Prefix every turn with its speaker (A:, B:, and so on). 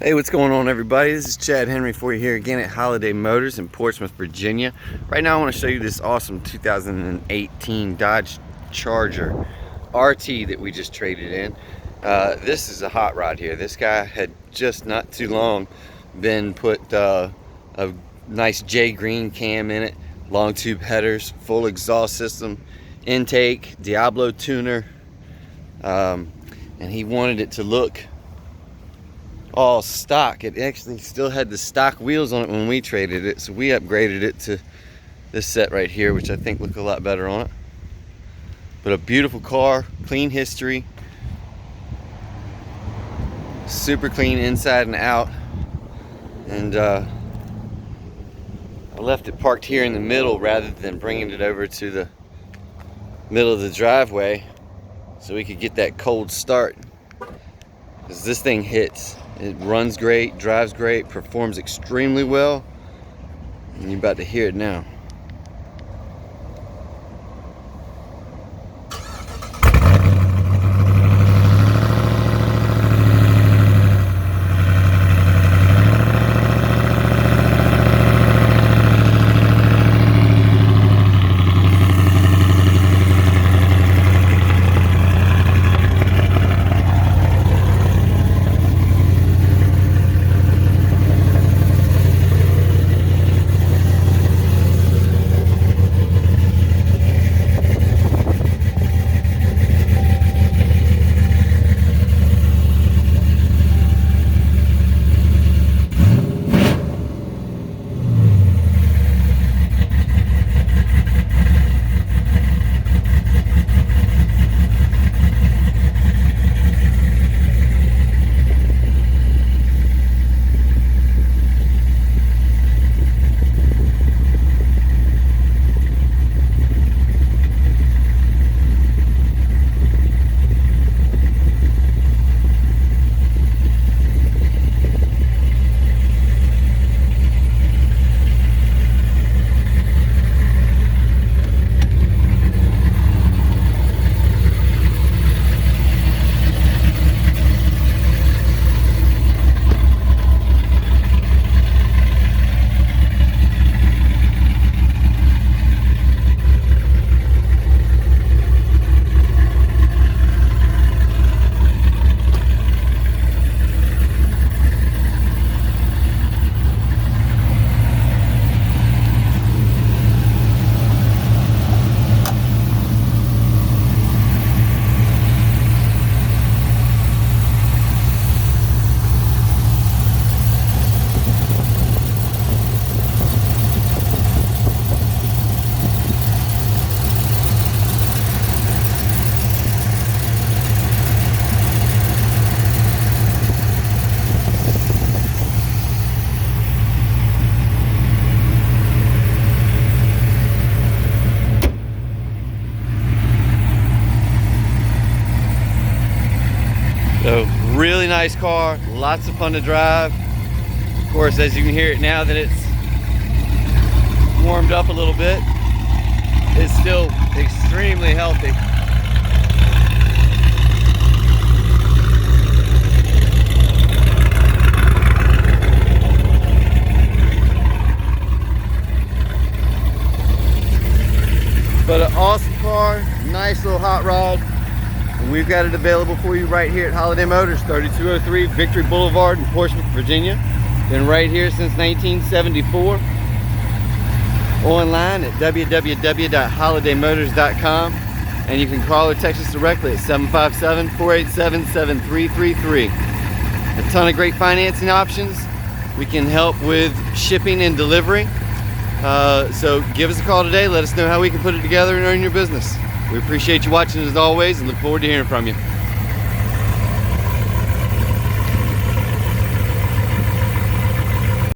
A: Hey, what's going on, everybody? This is Chad Henry for you here again at Holiday Motors in Portsmouth, Virginia. Right now I want to show you this awesome 2018 Dodge Charger RT that we just traded in. This is a hot rod here. This guy had just not too long been put a nice Greene cam in it, long tube headers, full exhaust system, intake, DIABLO tuner, and he wanted it to look all stock. It actually still had the stock wheels on it when we traded it, so we upgraded it to this set right here, which I think look a lot better on it. But a beautiful car, clean history, super clean inside and out. And I left it parked here in the middle rather than bringing it over to the middle of the driveway so we could get that cold start, because this thing hits. It runs great, drives great, performs extremely well, and you're about to hear it now. So, really nice car, lots of fun to drive. Of course, as you can hear it now that it's warmed up a little bit, it's still extremely healthy. But an awesome car, nice little hot rod. And we've got it available for you right here at Holiday Motors, 3203 Victory Boulevard in Portsmouth, Virginia. Been right here since 1974. Online at www.holidaymotors.com. And you can call or text us directly at 757-487-7333. A ton of great financing options. We can help with shipping and delivery. So give us a call today. Let us know how we can put it together and earn your business. We appreciate you watching as always and look forward to hearing from you.